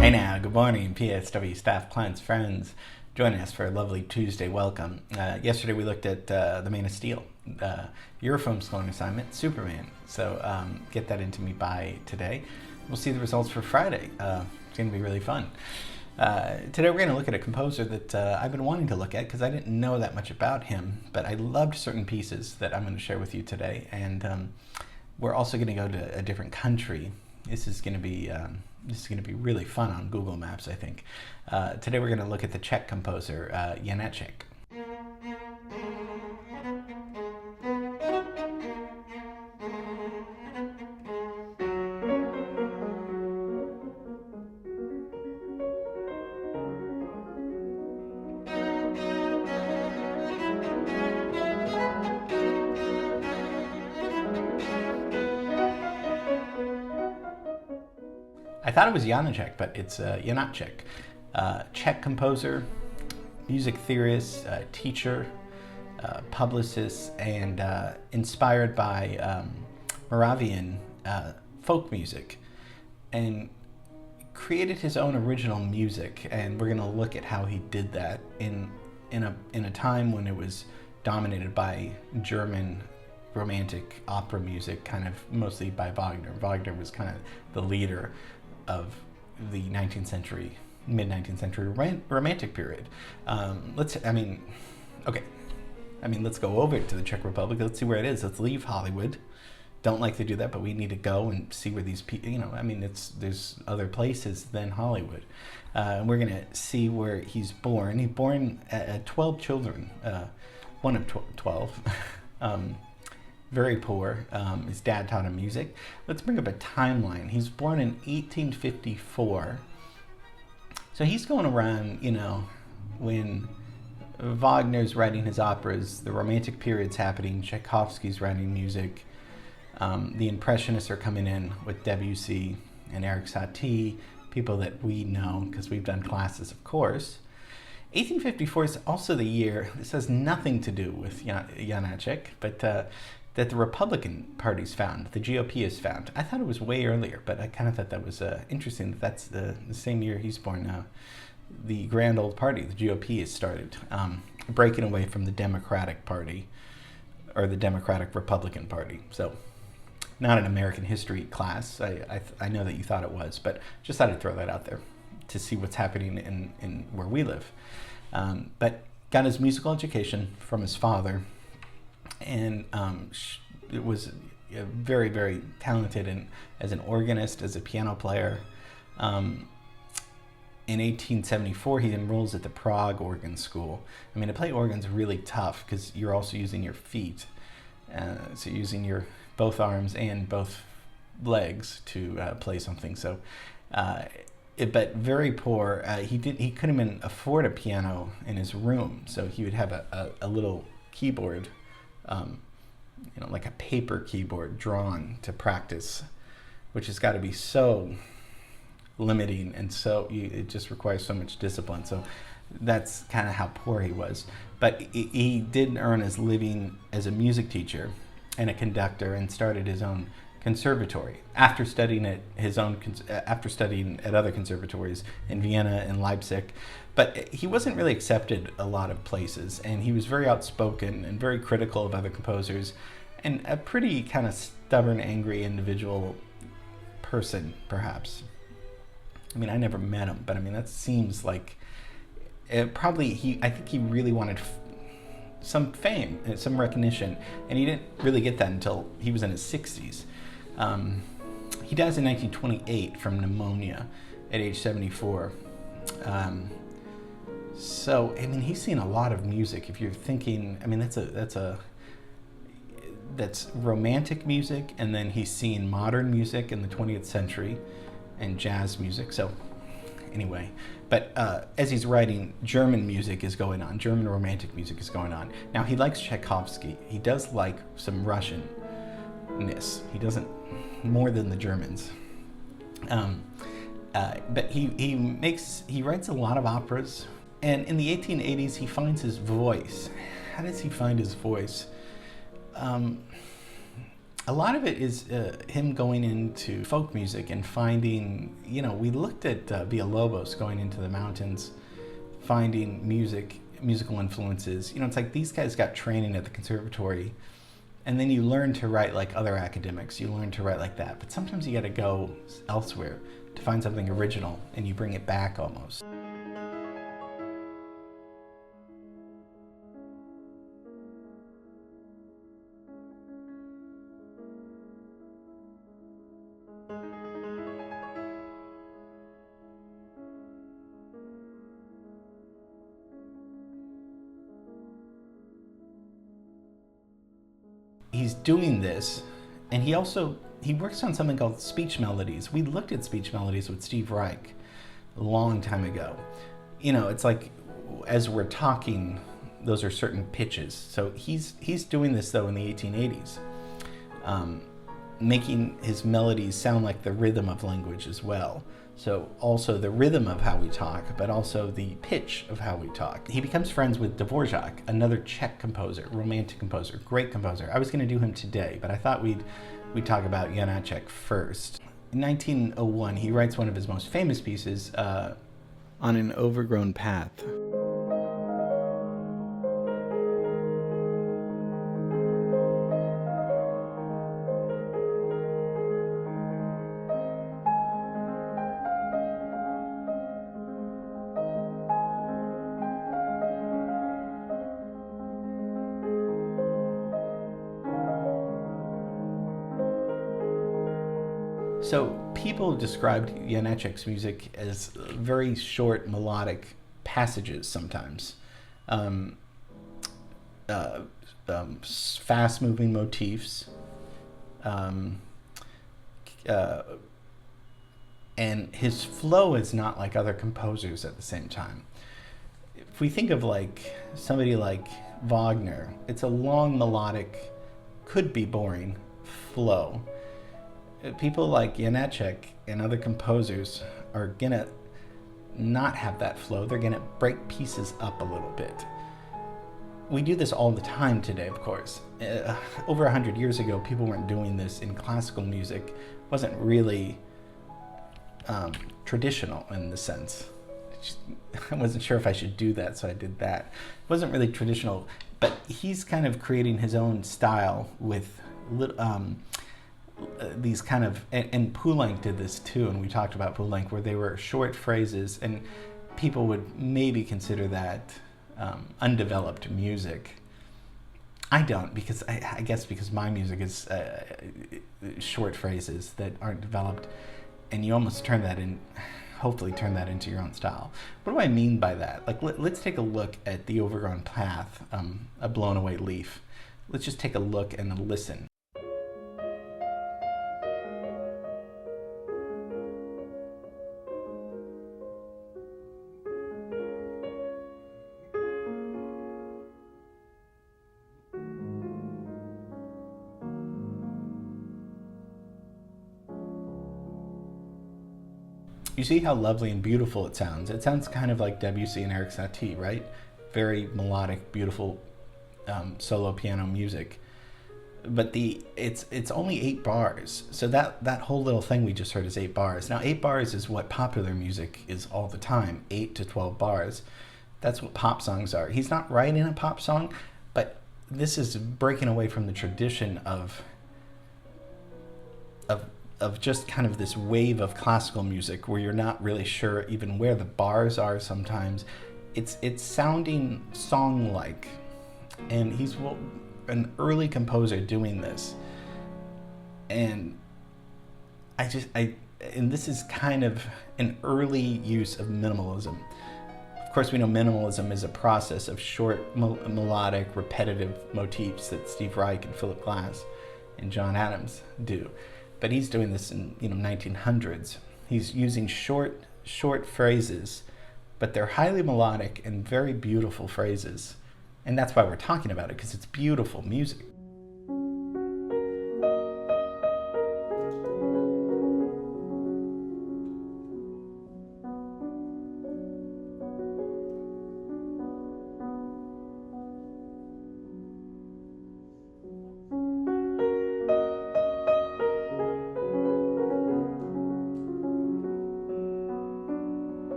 Hey now, good morning, PSW staff, clients, friends. Joining us for a lovely Tuesday welcome. Yesterday we looked at The Man of Steel, Eurofilm scoring assignment, Superman. So get that into me by today. We'll see the results for Friday. It's going to be really fun. Today we're going to look at a composer that I've been wanting to look at because I didn't know that much about him, but I loved certain pieces that I'm going to share with you today. And we're also going to go to a different country. This is going to be really fun on Google Maps, I think. Today we're going to look at the Czech composer, Janáček. I thought it was Janáček, but it's Janáček. Czech composer, music theorist, teacher, publicist, and inspired by Moravian folk music, and created his own original music. And we're going to look at how he did that in a time when it was dominated by German romantic opera music, kind of mostly by Wagner. Wagner was kind of the leader of the 19th century, mid-19th century romantic period. Let's go over to the Czech Republic. Let's see where it is. Let's leave Hollywood. Don't like to do that, but we need to go and see where these people, there's other places than Hollywood. We're going to see where he's born. He's born 12 children, one of 12. Very poor. His dad taught him music. Let's bring up a timeline. He's born in 1854. So he's going around, when Wagner's writing his operas, the Romantic period's happening, Tchaikovsky's writing music, the Impressionists are coming in with Debussy and Erik Satie, people that we know because we've done classes, of course. 1854 is also the year, this has nothing to do with Janáček, but that the Republican Party's found, the GOP is found. I thought it was way earlier, but I kind of thought that was interesting that that's the same year he's born. The Grand Old Party, the GOP, has started breaking away from the Democratic Party, or the Democratic Republican Party. So, not an American history class. I know that you thought it was, but just thought I'd throw that out there to see what's happening in where we live. But got his musical education from his father, and it was very, very talented as an organist, as a piano player. In 1874, he enrolls at the Prague Organ School. To play organ's really tough because you're also using your feet. So you're using your both arms and both legs to play something. So, but very poor. He couldn't even afford a piano in his room, so he would have a little keyboard, like a paper keyboard drawn to practice, which has got to be so limiting, and so it just requires so much discipline. So that's kind of how poor he was. But he did earn his living as a music teacher and a conductor, and started his own conservatory after studying at other conservatories in Vienna and Leipzig. But he wasn't really accepted a lot of places, and he was very outspoken and very critical of other composers, and a pretty kind of stubborn, angry individual person, perhaps. I never met him, but that seems like I think he really wanted some fame, some recognition, and he didn't really get that until he was in his 60s. He dies in 1928 from pneumonia at age 74. So he's seen a lot of music. If you're thinking, that's romantic music, and then he's seen modern music in the 20th century and jazz music. So anyway, but as he's writing, German music is going on. German romantic music is going on. Now, he likes Tchaikovsky. He does like some Russian-ness. He doesn't, more than the Germans. But he writes a lot of operas. And in the 1880s, he finds his voice. How does he find his voice? a lot of it is him going into folk music and finding, we looked at Villalobos going into the mountains, finding musical influences. It's like these guys got training at the conservatory, and then you learn to write like other academics. You learn to write like that. But sometimes you got to go elsewhere to find something original, and you bring it back almost. He's doing this, and he works on something called speech melodies. We looked at speech melodies with Steve Reich a long time ago. It's like as we're talking, those are certain pitches. So he's doing this though in the 1880s, making his melodies sound like the rhythm of language as well. So also the rhythm of how we talk, but also the pitch of how we talk. He becomes friends with Dvorak, another Czech composer, romantic composer, great composer. I was going to do him today, but I thought we'd talk about Janáček first. In 1901, he writes one of his most famous pieces, On an Overgrown Path. So people described Janáček's music as very short melodic passages sometimes, fast-moving motifs, and his flow is not like other composers at the same time. If we think of like somebody like Wagner, it's a long melodic, could be boring flow. People like Janáček and other composers are gonna not have that flow. They're gonna break pieces up a little bit. We do this all the time today, of course. Over 100 years ago, people weren't doing this in classical music. It wasn't really traditional in the sense. I wasn't sure if I should do that, so I did that. It wasn't really traditional, but he's kind of creating his own style with these kind of, and Poulenc did this too, and we talked about Poulenc, where they were short phrases, and people would maybe consider that undeveloped music. I don't, because I guess because my music is short phrases that aren't developed, and you almost hopefully turn that into your own style. What do I mean by that? Like, let's take a look at The Overgrown Path, A Blown Away Leaf. Let's just take a look and a listen. You see how lovely and beautiful it sounds. It sounds kind of like Debussy and Erik Satie, right? Very melodic, beautiful solo piano music. But it's only 8 bars. So that whole little thing we just heard is 8 bars. Now 8 bars is what popular music is all the time, 8 to 12 bars. That's what pop songs are. He's not writing a pop song, but this is breaking away from the tradition of just kind of this wave of classical music where you're not really sure even where the bars are sometimes. It's sounding song-like, and he's an early composer doing this. And and this is kind of an early use of minimalism. Of course, we know minimalism is a process of short, melodic, repetitive motifs that Steve Reich and Philip Glass and John Adams do. But he's doing this in 1900s. He's using short phrases, but they're highly melodic and very beautiful phrases. And that's why we're talking about it, because it's beautiful music.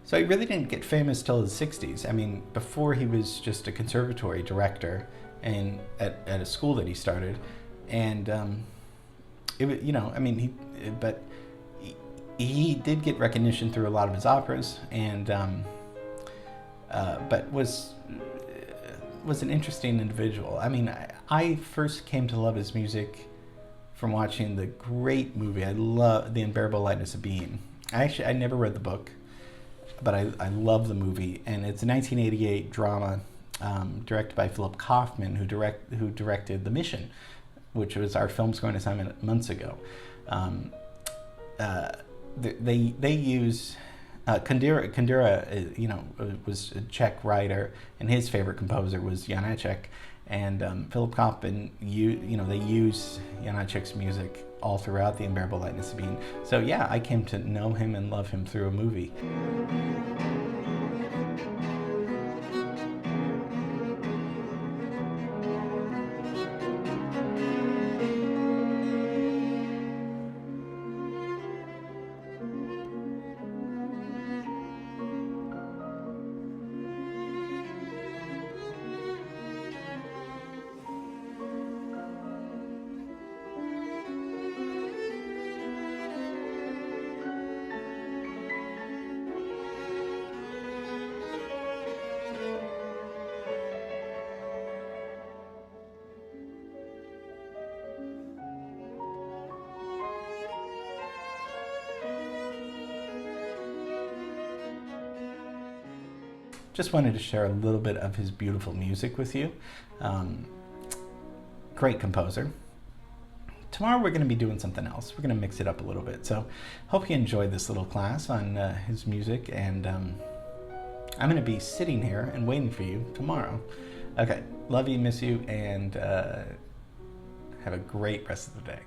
So he really didn't get famous till his 60s. I mean, before he was just a conservatory director and at a school that he started, and it was, you know, I mean, he did get recognition through a lot of his operas, and but was an interesting individual. I mean, I first came to love his music from watching the great movie. I love The Unbearable Lightness of Being. I never read the book, but I love the movie, and it's a 1988 drama directed by Philip Kaufman, who directed The Mission, which was our film scoring assignment months ago. They use Kundera, you know, was a Czech writer, and his favorite composer was Janáček, and Philip Kaufman, they use Janáček's music all throughout The Unbearable Lightness of Being. So yeah, I came to know him and love him through a movie. Just wanted to share a little bit of his beautiful music with you. Great composer. Tomorrow we're going to be doing something else. We're going to mix it up a little bit. So hope you enjoyed this little class on his music, and I'm going to be sitting here and waiting for you tomorrow. Okay, love you, miss you, and have a great rest of the day.